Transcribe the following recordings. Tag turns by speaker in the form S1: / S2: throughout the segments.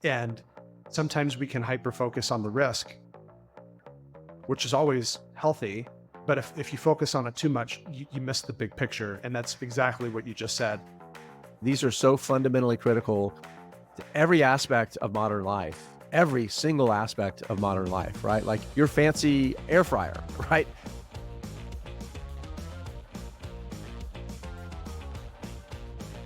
S1: And sometimes we can hyper focus on the risk, which is always healthy. But if you focus on it too much, you miss the big picture. And that's exactly what you just said.
S2: These are so fundamentally critical to every aspect of modern life, every single aspect of modern life, right? Like your fancy air fryer, right?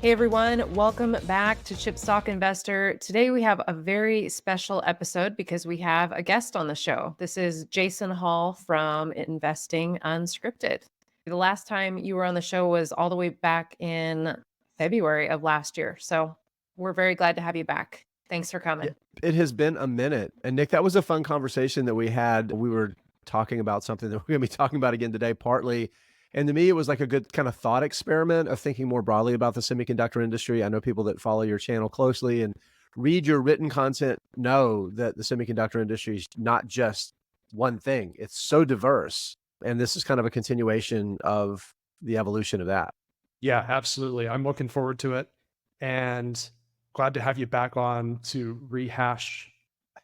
S3: Hey everyone, welcome back to Chipstock Investor. Today we have a very special episode because we have a guest on the show. This is Jason Hall from Investing Unscripted. The last time you were on the show was all the way back in February of last year. So we're very glad to have you back. Thanks for coming.
S2: It has been a minute. And Nick, that was a fun conversation that we had. We were talking about something that we're going to be talking about again today, partly. And to me, it was like a good kind of thought experiment of thinking more broadly about the semiconductor industry. I know people that follow your channel closely and read your written content know that the semiconductor industry is not just one thing. It's so diverse. And this is kind of a continuation of the evolution of that.
S1: Yeah, absolutely. I'm looking forward to it. And glad to have you back on to rehash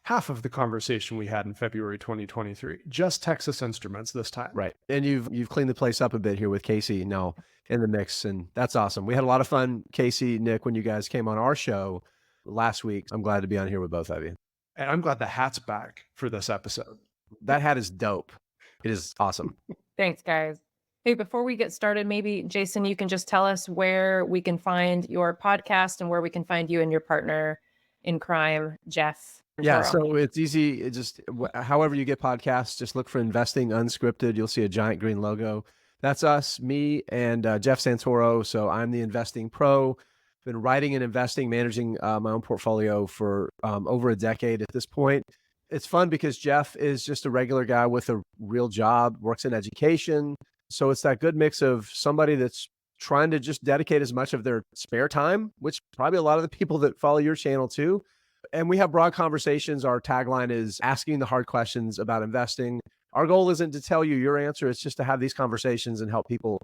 S1: half of the conversation we had in February 2023, just Texas Instruments this time.
S2: Right. And you've cleaned the place up a bit here with Casey now in the mix, and that's awesome. We had a lot of fun, Casey, Nick, when you guys came on our show last week. I'm glad to be on here with both of you.
S1: And I'm glad the hat's back for this episode.
S2: That hat is dope. It is awesome.
S3: Thanks, guys. Hey, before we get started, maybe Jason, you can just tell us where we can find your podcast and where we can find you and your partner in crime, Jeff.
S2: Yeah, so it's easy. It just however you get podcasts, just look for Investing Unscripted. You'll see a giant green logo. That's us, me, and Jeff Santoro. So I'm the investing pro. Been writing and investing, managing my own portfolio for over a decade at this point. It's fun because Jeff is just a regular guy with a real job, works in education. So it's that good mix of somebody that's trying to just dedicate as much of their spare time, which probably a lot of the people that follow your channel too. And we have broad conversations. Our tagline is asking the hard questions about investing. Our goal isn't to tell you your answer. It's just to have these conversations and help people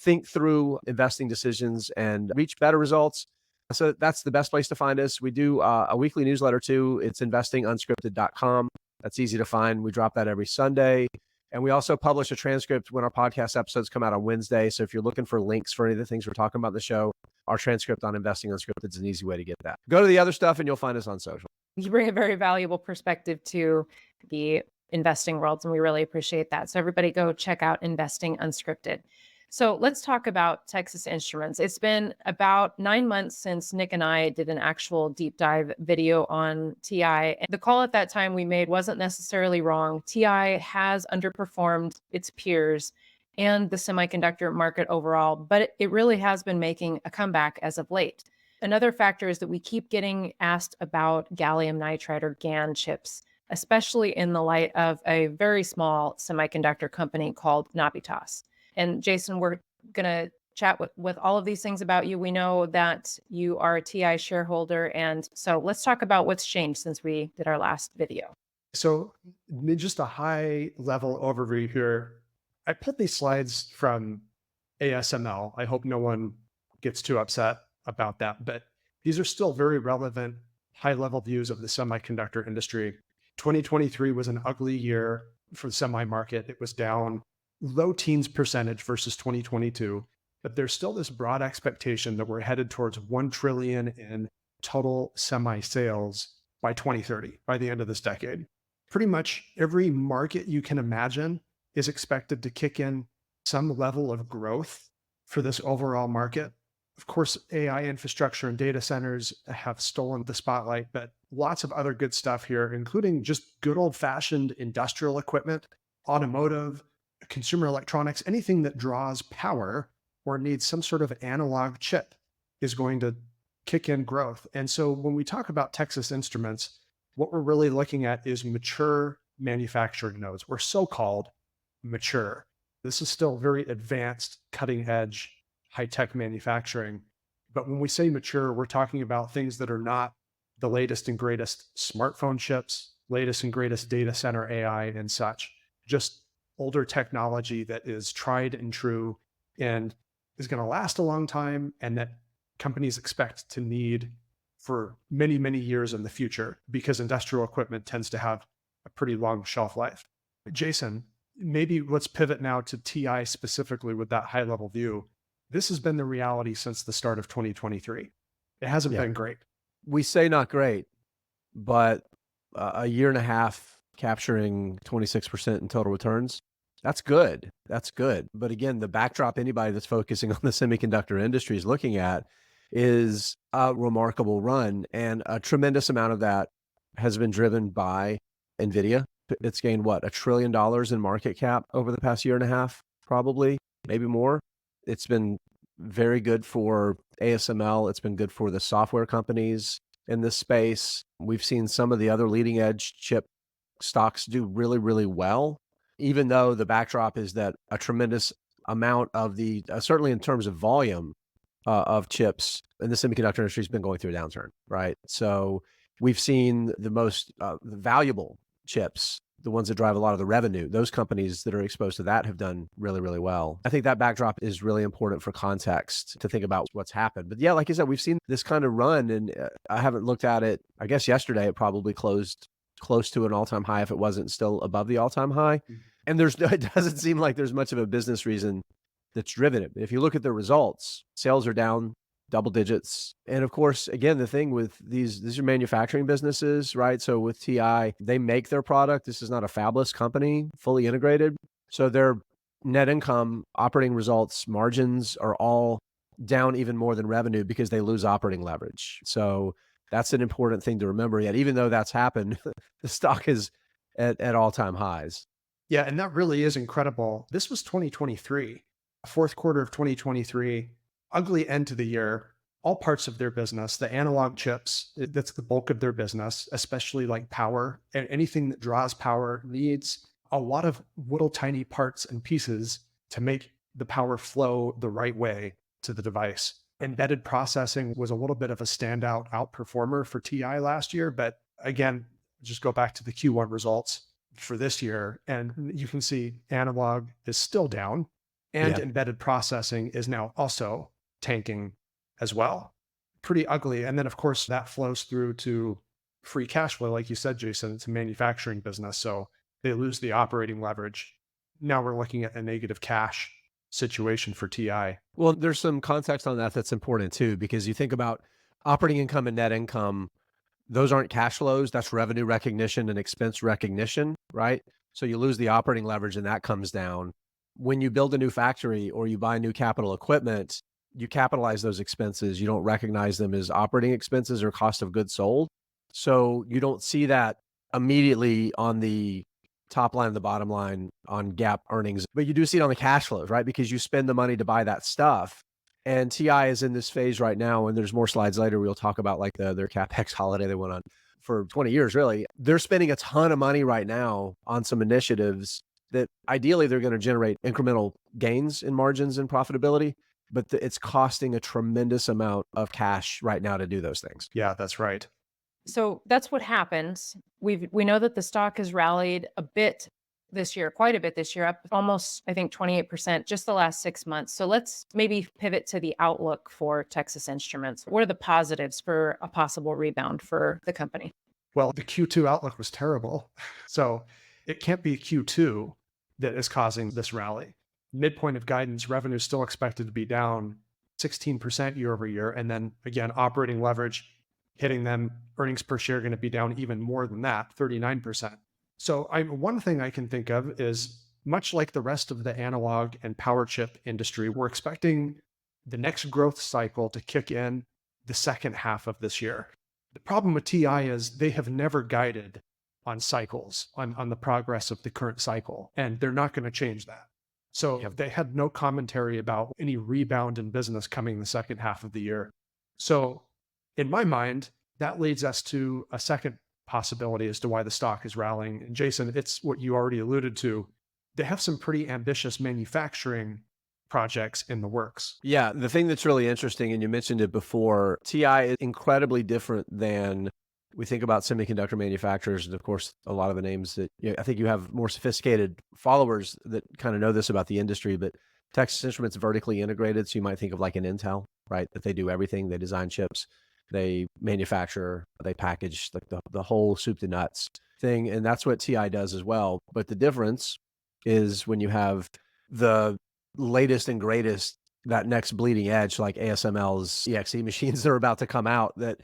S2: think through investing decisions and reach better results. So that's the best place to find us. We do a weekly newsletter too. It's investingunscripted.com. That's easy to find. We drop that every Sunday. And we also publish a transcript when our podcast episodes come out on Wednesday. So if you're looking for links for any of the things we're talking about in the show, our transcript on Investing Unscripted is an easy way to get that. Go to the other stuff and you'll find us on social.
S3: You bring a very valuable perspective to the investing world, and we really appreciate that. So everybody go check out Investing Unscripted. So let's talk about Texas Instruments. It's been about 9 months since Nick and I did an actual deep dive video on TI. And the call at that time we made wasn't necessarily wrong. TI has underperformed its peers and the semiconductor market overall, but it really has been making a comeback as of late. Another factor is that we keep getting asked about gallium nitride or GaN chips, especially in the light of a very small semiconductor company called Navitas. And Jason, we're going to chat with all of these things about you. We know that you are a TI shareholder. And so let's talk about what's changed since we did our last video.
S1: So just a high level overview here. I put these slides from ASML. I hope no one gets too upset about that, but these are still very relevant high level views of the semiconductor industry. 2023 was an ugly year for the semi market. It was down low teens percentage versus 2022, but there's still this broad expectation that we're headed towards 1 trillion in total semi sales by 2030, by the end of this decade. Pretty much every market you can imagine is expected to kick in some level of growth for this overall market. Of course, AI infrastructure and data centers have stolen the spotlight, but lots of other good stuff here, including just good old-fashioned industrial equipment, automotive, consumer electronics, anything that draws power or needs some sort of analog chip is going to kick in growth. And so when we talk about Texas Instruments, what we're really looking at is mature manufacturing nodes, or so-called mature. This is still very advanced, cutting edge, high-tech manufacturing. But when we say mature, we're talking about things that are not the latest and greatest smartphone chips, latest and greatest data center AI and such, just older technology that is tried and true and is going to last a long time, and that companies expect to need for many, many years in the future because industrial equipment tends to have a pretty long shelf life. Jason, maybe let's pivot now to TI specifically with that high level view. This has been the reality since the start of 2023. It hasn't
S2: Yeah.
S1: been great.
S2: We say not great, but a year and a half capturing 26% in total returns, that's good. That's good. But again, the backdrop anybody that's focusing on the semiconductor industry is looking at is a remarkable run. And a tremendous amount of that has been driven by NVIDIA. It's gained what, $1 trillion in market cap over the past year and a half, probably, maybe more. It's been very good for ASML. It's been good for the software companies in this space. We've seen some of the other leading edge chip stocks do really, really well, even though the backdrop is that a tremendous amount of the, certainly in terms of volume of chips in the semiconductor industry has been going through a downturn, right? So we've seen the most valuable chips, the ones that drive a lot of the revenue, those companies that are exposed to that have done really, really well. I think that backdrop is really important for context to think about what's happened. But yeah, like I said, we've seen this kind of run, and I haven't looked at it. I guess yesterday it probably closed close to an all-time high if it wasn't still above the all-time high. And it doesn't seem like there's much of a business reason that's driven it. If you look at the results, sales are down double digits. And of course, again, the thing with these are manufacturing businesses, right? So with TI, they make their product. This is not a fabless company, fully integrated. So their net income, operating results, margins are all down even more than revenue because they lose operating leverage. So that's an important thing to remember. Yet, even though that's happened, the stock is at all-time highs.
S1: Yeah, and that really is incredible. This was 2023, fourth quarter of 2023, ugly end to the year. All parts of their business, the analog chips, that's the bulk of their business, especially like power, and anything that draws power needs a lot of little tiny parts and pieces to make the power flow the right way to the device. Embedded processing was a little bit of a standout outperformer for TI last year, but again, just go back to the Q1 results for this year, and you can see analog is still down, and embedded processing is now also tanking as well. Pretty ugly. And then, of course, that flows through to free cash flow. Like you said, Jason, it's a manufacturing business, so they lose the operating leverage. Now we're looking at a negative cash situation for TI.
S2: Well, there's some context on that that's important too, because you think about operating income and net income, those aren't cash flows. That's revenue recognition and expense recognition, right? So you lose the operating leverage and that comes down. When you build a new factory or you buy new capital equipment, you capitalize those expenses. You don't recognize them as operating expenses or cost of goods sold. So you don't see that immediately on the top line and the bottom line on GAAP earnings, but you do see it on the cash flows, right? Because you spend the money to buy that stuff. And TI is in this phase right now, and there's more slides later. We'll talk about like their CapEx holiday they went on for 20 years, really. They're spending a ton of money right now on some initiatives that ideally they're going to generate incremental gains in margins and profitability, but it's costing a tremendous amount of cash right now to do those things.
S1: Yeah, that's right.
S3: So that's what happens. We know that the stock has rallied a bit this year, quite a bit this year, up almost, I think, 28% just the last 6 months. So let's maybe pivot to the outlook for Texas Instruments. What are the positives for a possible rebound for the company?
S1: Well, the Q2 outlook was terrible. So it can't be Q2 that is causing this rally. Midpoint of guidance, revenue is still expected to be down 16% year over year. And then again, operating leverage hitting them, earnings per share going to be down even more than that, 39%. So one thing I can think of is much like the rest of the analog and power chip industry, we're expecting the next growth cycle to kick in the second half of this year. The problem with TI is they have never guided on cycles, on the progress of the current cycle, and they're not going to change that. So they had no commentary about any rebound in business coming the second half of the year. So in my mind, that leads us to a second possibility as to why the stock is rallying. And Jason, it's what you already alluded to. They have some pretty ambitious manufacturing projects in the works.
S2: Yeah, the thing that's really interesting, and you mentioned it before, TI is incredibly different than we think about semiconductor manufacturers. And of course, a lot of the names that I think you have more sophisticated followers that kind of know this about the industry, but Texas Instruments vertically integrated. So you might think of like an Intel, right? That they do everything, they design chips. They manufacture, they package like the whole soup to nuts thing. And that's what TI does as well. But the difference is when you have the latest and greatest, that next bleeding edge, like ASML's EXE machines that are about to come out that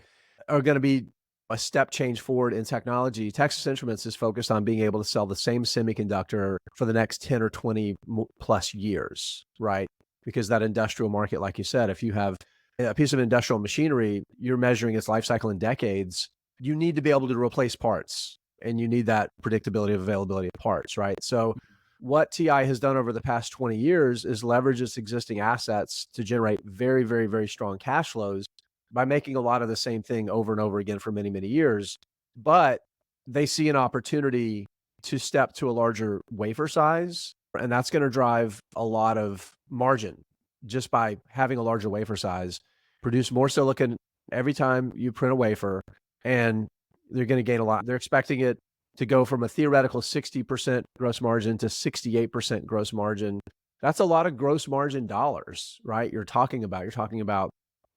S2: are going to be a step change forward in technology. Texas Instruments is focused on being able to sell the same semiconductor for the next 10 or 20 plus years, right? Because that industrial market, like you said, if you have a piece of industrial machinery, you're measuring its life cycle in decades, you need to be able to replace parts and you need that predictability of availability of parts, right? So what TI has done over the past 20 years is leverage its existing assets to generate very, very, very strong cash flows by making a lot of the same thing over and over again for many, many years. But they see an opportunity to step to a larger wafer size, and that's going to drive a lot of margin just by having a larger wafer size, produce more silicon every time you print a wafer, and they're going to gain a lot. They're expecting it to go from a theoretical 60% gross margin to 68% gross margin. That's a lot of gross margin dollars, right? You're talking about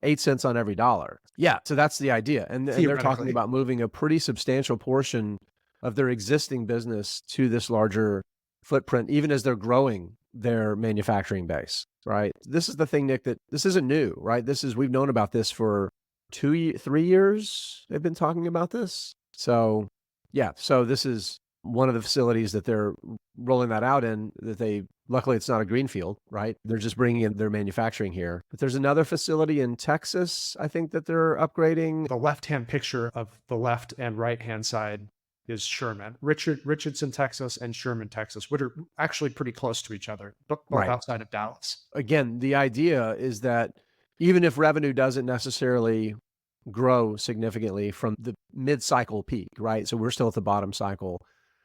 S2: 8 cents on every dollar. Yeah. So that's the idea. And they're talking about moving a pretty substantial portion of their existing business to this larger footprint, even as they're growing their manufacturing base, right? This is the thing, Nick, that this isn't new, right? We've known about this for 3 years. They've been talking about this. So yeah. So this is one of the facilities that they're rolling that out in, luckily it's not a greenfield, right? They're just bringing in their manufacturing here. But there's another facility in Texas, I think, that they're upgrading.
S1: The left-hand picture of the left and right-hand side is Sherman. Richardson, Texas and Sherman, Texas, which are actually pretty close to each other, both outside of Dallas.
S2: Again, the idea is that even if revenue doesn't necessarily grow significantly from the mid-cycle peak, right? So we're still at the bottom cycle.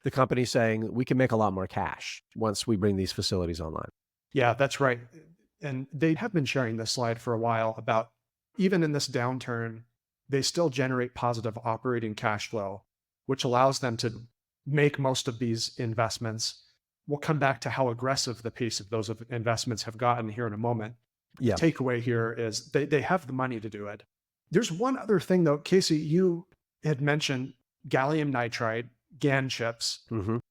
S2: The company's saying we can make a lot more cash once we bring these facilities online.
S1: Yeah, that's right. And they have been sharing this slide for a while about even in this downturn, they still generate positive operating cash flow, which allows them to make most of these investments. We'll come back to how aggressive the pace of those investments have gotten here in a moment.
S2: Yeah.
S1: The takeaway here is they have the money to do it. There's one other thing though, Casey, you had mentioned gallium nitride, GaN chips, and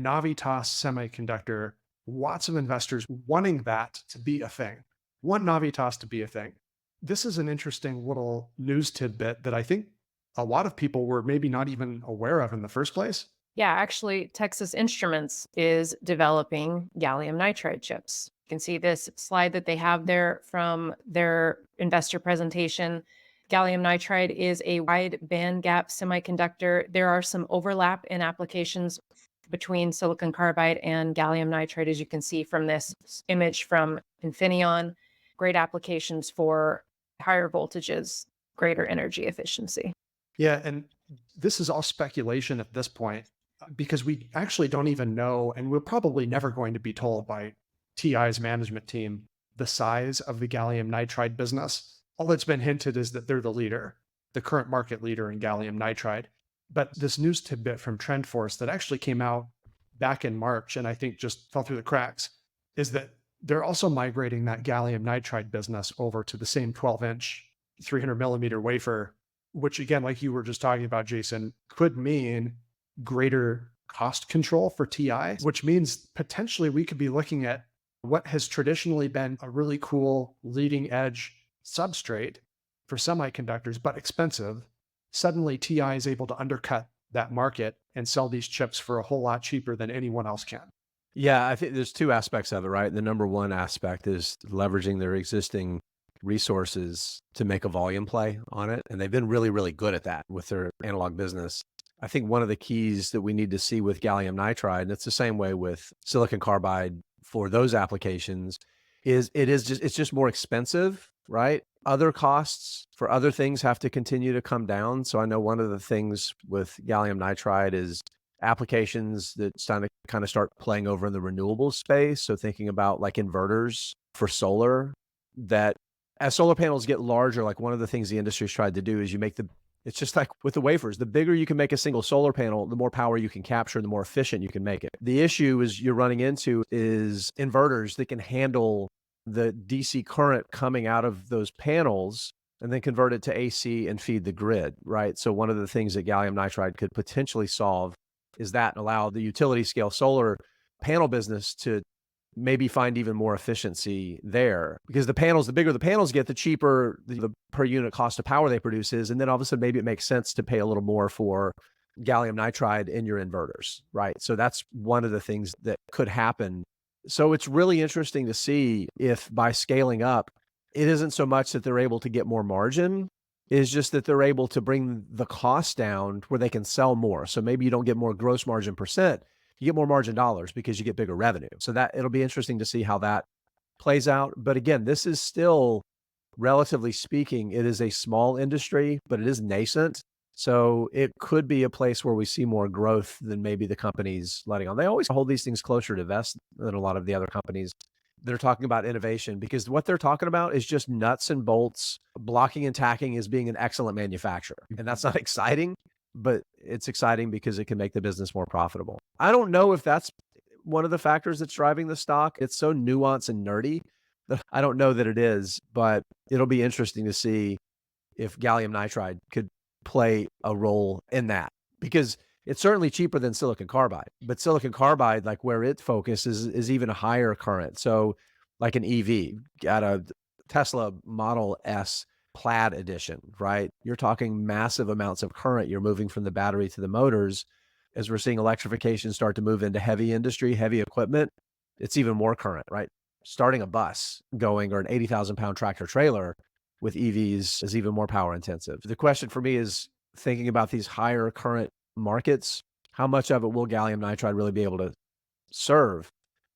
S1: Navitas semiconductor. Lots of investors wanting that to be a thing, want Navitas to be a thing. This is an interesting little news tidbit that I think a lot of people were maybe not even aware of in the first place.
S3: Yeah, actually, Texas Instruments is developing gallium nitride chips. You can see this slide that they have there from their investor presentation. Gallium nitride is a wide bandgap semiconductor. There are some overlap in applications between silicon carbide and gallium nitride, as you can see from this image from Infineon. Great applications for higher voltages, greater energy efficiency.
S1: Yeah, and this is all speculation at this point because we actually don't even know, and we're probably never going to be told by TI's management team, the size of the gallium nitride business. All that's been hinted is that they're the leader, the current market leader in gallium nitride. But this news tidbit from TrendForce that actually came out back in March, and I think just fell through the cracks, is that they're also migrating that gallium nitride business over to the same 12-inch, 300 millimeter wafer, which again, like you were just talking about, Jason, could mean greater cost control for TI, which means potentially we could be looking at what has traditionally been a really cool leading edge substrate for semiconductors, but expensive. Suddenly TI is able to undercut that market and sell these chips for a whole lot cheaper than anyone else can.
S2: Yeah, I think there's two aspects of it, right? The number one aspect is leveraging their existing resources to make a volume play on it. And they've been really, really good at that with their analog business. I think one of the keys that we need to see with gallium nitride, and it's the same way with silicon carbide for those applications, is it's just more expensive, right? Other costs for other things have to continue to come down. So I know one of the things with gallium nitride is applications that kind of start playing over in the renewable space. So thinking about like inverters for solar, that as solar panels get larger, like one of the things the industry's tried to do is it's just like with the wafers, the bigger you can make a single solar panel, the more power you can capture, the more efficient you can make it. The issue is you're running into is inverters that can handle the DC current coming out of those panels and then convert it to AC and feed the grid, right? So one of the things that gallium nitride could potentially solve is that allow the utility scale solar panel business to maybe find even more efficiency there, because the bigger the panels get, the cheaper the per unit cost of power they produce is. And then all of a sudden, maybe it makes sense to pay a little more for gallium nitride in your inverters, right? So that's one of the things that could happen. So it's really interesting to see if by scaling up, it isn't so much that they're able to get more margin, it's just that they're able to bring the cost down where they can sell more. So maybe you don't get more gross margin percent, you get more margin dollars because you get bigger revenue. So that it'll be interesting to see how that plays out. But again, this is still, relatively speaking, it is a small industry, but it is nascent. So it could be a place where we see more growth than maybe the companies letting on. They always hold these things closer to vest than a lot of the other companies that are talking about innovation, because what they're talking about is just nuts and bolts, blocking and tackling as being an excellent manufacturer. And that's not exciting, but it's exciting because it can make the business more profitable. I don't know if that's one of the factors that's driving the stock. It's so nuanced and nerdy that I don't know that it is, but it'll be interesting to see if gallium nitride could play a role in that, because it's certainly cheaper than silicon carbide, but silicon carbide, like where it focuses, is even a higher current. So like an EV, got a Tesla Model S Plaid edition, right? You're talking massive amounts of current. You're moving from the battery to the motors. As we're seeing electrification start to move into heavy industry, heavy equipment, it's even more current, right? Starting a bus going, or an 80,000 pound tractor trailer with EVs, is even more power intensive. The question for me is, thinking about these higher current markets, how much of it will gallium nitride really be able to serve?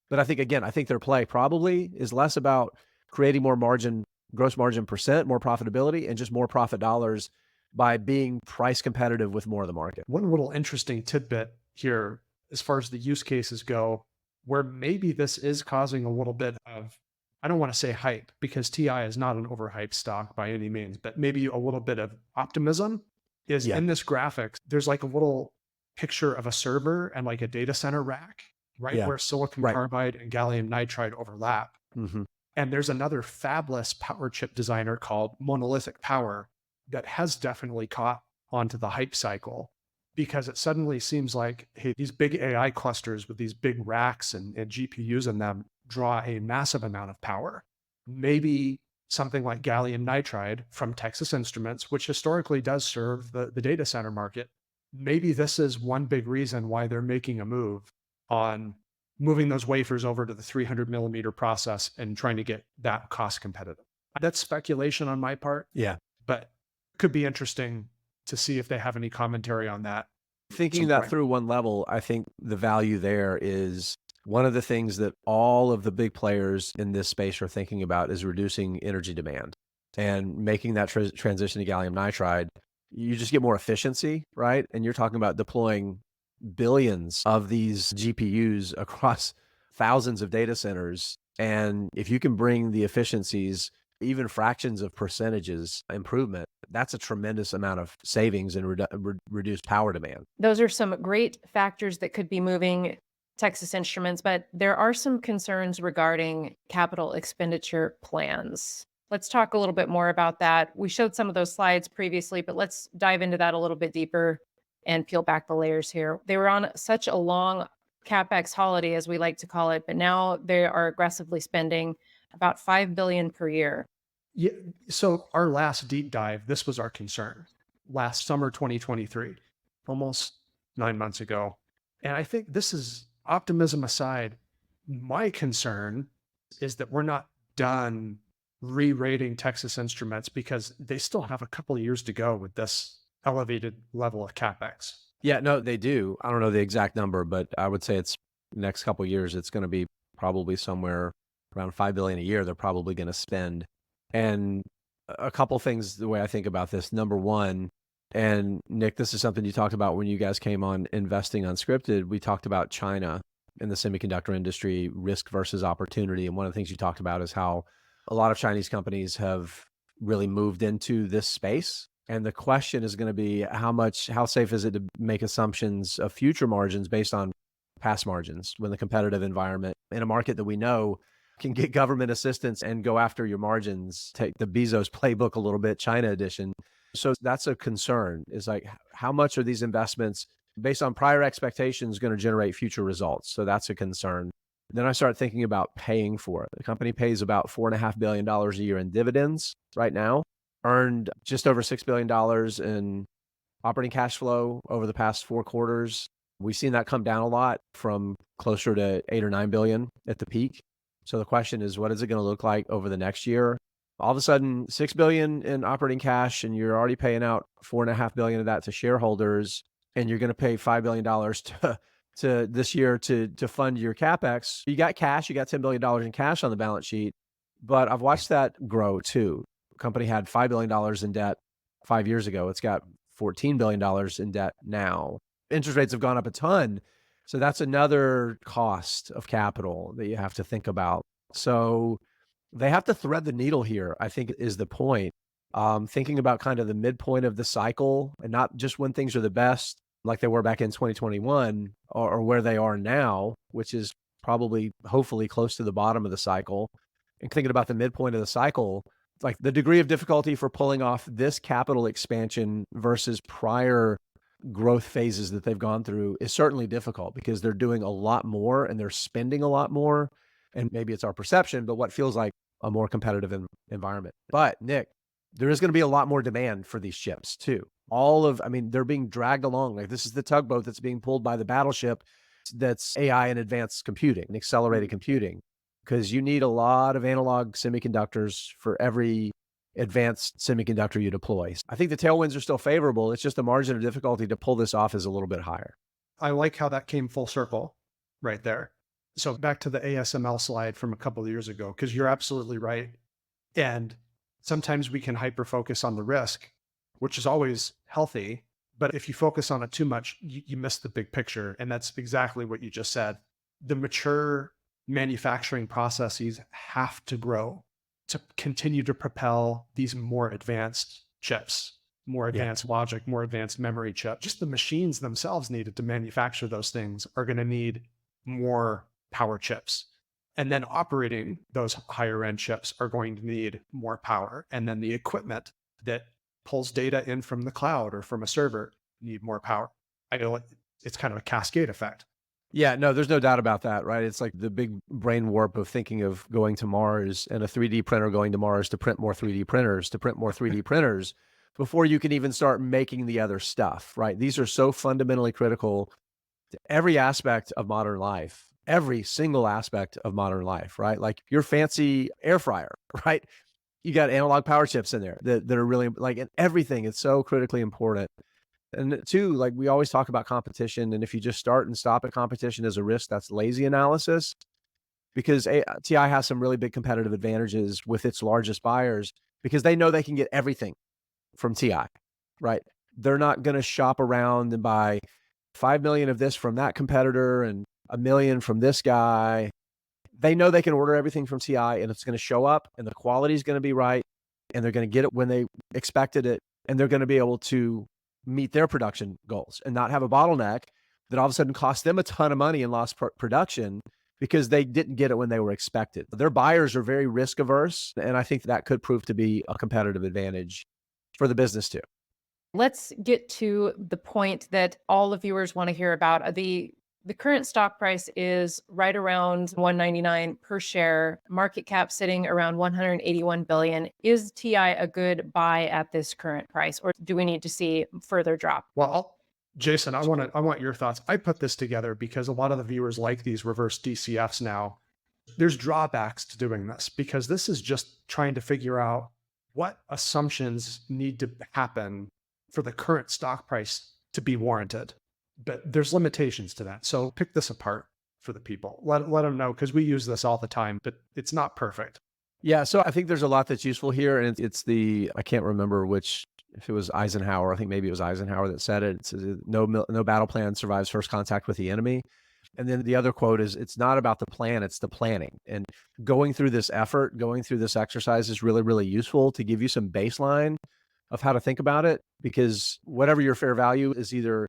S2: But I think, again, I think their play probably is less about creating more margin, gross margin percent, more profitability, and just more profit dollars by being price competitive with more of the market.
S1: One little interesting tidbit here, as far as the use cases go, where maybe this is causing a little bit of, I don't want to say hype, because TI is not an overhyped stock by any means, but maybe a little bit of optimism is in this graphics. There's like a little picture of a server and like a data center rack, right?
S2: Yeah.
S1: Where silicon
S2: Right.
S1: carbide and gallium nitride overlap.
S2: Mm-hmm.
S1: And there's another fabless power chip designer called Monolithic Power that has definitely caught onto the hype cycle, because it suddenly seems like, hey, these big AI clusters with these big racks and GPUs in them draw a massive amount of power. Maybe something like gallium nitride from Texas Instruments, which historically does serve the data center market, maybe this is one big reason why they're making a move on moving those wafers over to the 300 millimeter process and trying to get that cost competitive. That's speculation on my part.
S2: Yeah.
S1: But could be interesting to see if they have any commentary on that.
S2: Thinking that through one level, I think the value there is one of the things that all of the big players in this space are thinking about is reducing energy demand and making that transition to gallium nitride. You just get more efficiency, right? And you're talking about deploying billions of these GPUs across thousands of data centers. And if you can bring the efficiencies, even fractions of percentages improvement, that's a tremendous amount of savings and reduced power demand.
S3: Those are some great factors that could be moving Texas Instruments, but there are some concerns regarding capital expenditure plans. Let's talk a little bit more about that. We showed some of those slides previously, but let's dive into that a little bit deeper and peel back the layers here. They were on such a long CapEx holiday, as we like to call it, but now they are aggressively spending about $5 billion per year.
S1: Yeah. So our last deep dive, this was our concern last summer, 2023, almost 9 months ago. And I think this is, optimism aside, my concern is that we're not done re-rating Texas Instruments, because they still have a couple of years to go with this elevated level of CapEx.
S2: Yeah, no, they do. I don't know the exact number, but I would say it's next couple of years, it's going to be probably somewhere around $5 billion a year. They're probably going to spend. And a couple things, the way I think about this. Number one, and Nick, this is something you talked about when you guys came on Investing Unscripted. We talked about China and the semiconductor industry, risk versus opportunity. And one of the things you talked about is how a lot of Chinese companies have really moved into this space. And the question is going to be how safe is it to make assumptions of future margins based on past margins when the competitive environment in a market that we know can get government assistance and go after your margins, take the Bezos playbook a little bit, China edition. So that's a concern, is like, how much are these investments based on prior expectations going to generate future results? So that's a concern. Then I start thinking about paying for it. The company pays about $4.5 billion a year in dividends right now, earned just over $6 billion in operating cash flow over the past 4 quarters. We've seen that come down a lot from closer to 8 or 9 billion at the peak. So the question is, what is it going to look like over the next year? All of a sudden, 6 billion in operating cash, and you're already paying out 4.5 billion of that to shareholders, and you're going to pay $5 billion to this year to fund your capex. You got cash, you got $10 billion in cash on the balance sheet, but I've watched that grow too. The company had $5 billion in debt 5 years ago. It's got $14 billion in debt now. Interest rates have gone up a ton. So that's another cost of capital that you have to think about. So they have to thread the needle here, I think, is the point. Thinking about kind of the midpoint of the cycle, and not just when things are the best, like they were back in 2021, or where they are now, which is probably, hopefully, close to the bottom of the cycle. And thinking about the midpoint of the cycle, like the degree of difficulty for pulling off this capital expansion versus prior growth phases that they've gone through is certainly difficult, because they're doing a lot more and they're spending a lot more. And maybe it's our perception, but what feels like a more competitive environment. But Nick, there is going to be a lot more demand for these chips too. They're being dragged along. Like, this is the tugboat that's being pulled by the battleship that's AI and advanced computing and accelerated computing, because you need a lot of analog semiconductors for every advanced semiconductor you deploy. I think the tailwinds are still favorable. It's just the margin of difficulty to pull this off is a little bit higher.
S1: I like how that came full circle right there. So back to the ASML slide from a couple of years ago, because you're absolutely right. And sometimes we can hyper-focus on the risk, which is always healthy. But if you focus on it too much, you miss the big picture. And that's exactly what you just said. The mature manufacturing processes have to grow to continue to propel these more advanced chips, more advanced logic, more advanced memory chip. Just the machines themselves needed to manufacture those things are going to need more power chips. And then operating those higher end chips are going to need more power. And then the equipment that pulls data in from the cloud or from a server need more power. I know it's kind of a cascade effect.
S2: Yeah, no, there's no doubt about that, right? It's like the big brain warp of thinking of going to Mars and a 3D printer going to Mars to print more 3D printers, to print more 3D printers before you can even start making the other stuff, right? These are so fundamentally critical to every aspect of modern life, every single aspect of modern life, right? Like your fancy air fryer, right? You got analog power chips in there that are really like, and everything is so critically important. And two, like we always talk about competition. And if you just start and stop at competition as a risk, that's lazy analysis, because TI has some really big competitive advantages with its largest buyers, because they know they can get everything from TI, right? They're not going to shop around and buy 5 million of this from that competitor and 1 million from this guy. They know they can order everything from TI and it's going to show up and the quality is going to be right. And they're going to get it when they expected it. And they're going to be able to meet their production goals and not have a bottleneck that all of a sudden costs them a ton of money and lost production because they didn't get it when they were expected. Their buyers are very risk averse. And I think that could prove to be a competitive advantage for the business too.
S3: Let's get to the point that all the viewers want to hear about. The current stock price is right around $199 per share, market cap sitting around $181 billion. Is TI a good buy at this current price, or do we need to see further drop?
S1: Well, Jason, I want your thoughts. I put this together because a lot of the viewers like these reverse DCFs now. There's drawbacks to doing this because this is just trying to figure out what assumptions need to happen for the current stock price to be warranted. But there's limitations to that. So pick this apart for the people. Let them know, because we use this all the time, but it's not perfect.
S2: Yeah, so I think there's a lot that's useful here. And it's I can't remember which, if it was Eisenhower, I think maybe it was Eisenhower that said it. It says, no battle plan survives first contact with the enemy. And then the other quote is, it's not about the plan, it's the planning. And going through this effort, going through this exercise is really, really useful to give you some baseline of how to think about it, because whatever your fair value is either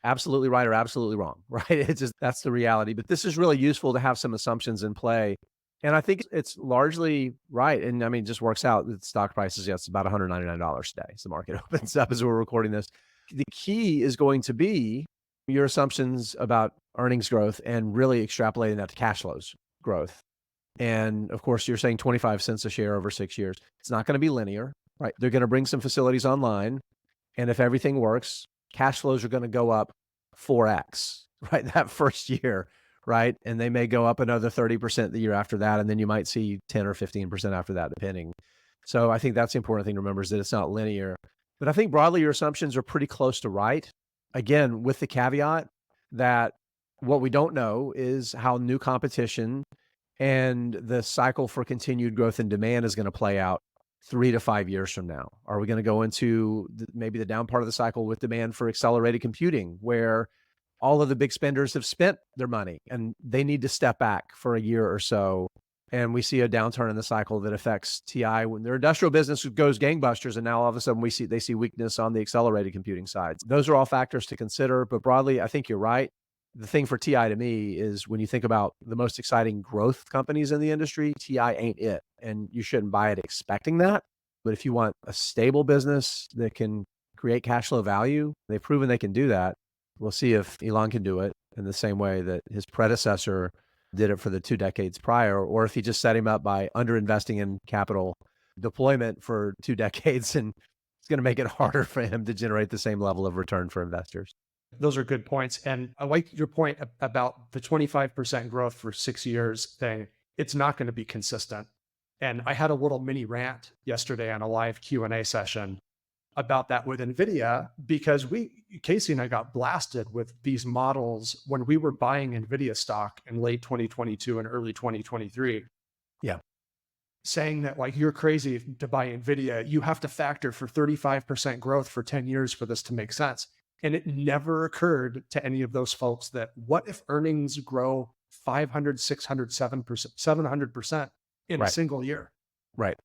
S2: absolutely right or absolutely wrong, right? It's just, that's the reality. But this is really useful to have some assumptions in play. And I think it's largely right. And I mean, it just works out. The stock price is, it's about $199 today. So the market opens up as we're recording this. The key is going to be your assumptions about earnings growth and really extrapolating that to cash flows growth. And of course, you're saying 25 cents a share over 6 years. It's not going to be linear, right? They're going to bring some facilities online. And if everything works, cash flows are going to go up 4x, right? That first year, right? And they may go up another 30% the year after that. And then you might see 10 or 15% after that, depending. So I think that's the important thing to remember, is that it's not linear. But I think broadly, your assumptions are pretty close to right. Again, with the caveat that what we don't know is how new competition and the cycle for continued growth and demand is going to play out 3 to 5 years from now. Are we going to go into maybe the down part of the cycle with demand for accelerated computing, where all of the big spenders have spent their money and they need to step back for a year or so? And we see a downturn in the cycle that affects TI when their industrial business goes gangbusters. And now all of a sudden they see weakness on the accelerated computing side. Those are all factors to consider, but broadly, I think you're right. The thing for TI to me is, when you think about the most exciting growth companies in the industry, TI ain't it. And you shouldn't buy it expecting that. But if you want a stable business that can create cash flow value, they've proven they can do that. We'll see if Elon can do it in the same way that his predecessor did it for the 2 decades prior, or if he just set him up by underinvesting in capital deployment for 2 decades, and it's going to make it harder for him to generate the same level of return for investors.
S1: Those are good points. And I like your point about the 25% growth for 6 years thing. It's not going to be consistent. And I had a little mini rant yesterday on a live Q&A session about that with NVIDIA, because Casey and I got blasted with these models when we were buying NVIDIA stock in late 2022 and early 2023.
S2: Yeah.
S1: Saying that, like, you're crazy to buy NVIDIA. You have to factor for 35% growth for 10 years for this to make sense. And it never occurred to any of those folks that, what if earnings grow 500, 600, 700% in a single year?
S2: Right.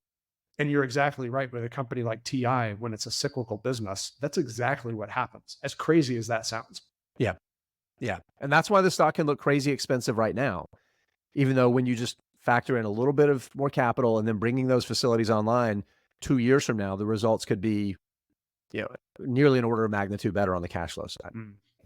S1: And you're exactly right. With a company like TI, when it's a cyclical business, that's exactly what happens, as crazy as that sounds.
S2: Yeah. Yeah. And that's why the stock can look crazy expensive right now, even though when you just factor in a little bit of more capital and then bringing those facilities online 2 years from now, the results could be, nearly an order of magnitude better on the cash flow side.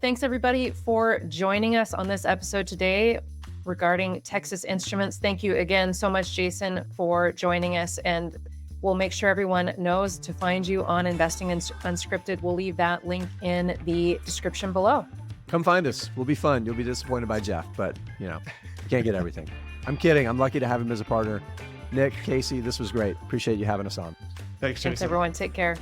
S3: Thanks, everybody, for joining us on this episode today regarding Texas Instruments. Thank you again so much, Jason, for joining us. And we'll make sure everyone knows to find you on Investing Unscripted. We'll leave that link in the description below.
S2: Come find us. We'll be fun. You'll be disappointed by Jeff, but you can't get everything. I'm kidding. I'm lucky to have him as a partner. Nick, Casey, this was great. Appreciate you having us on.
S1: Thanks, Jason.
S3: Thanks, everyone. Take care.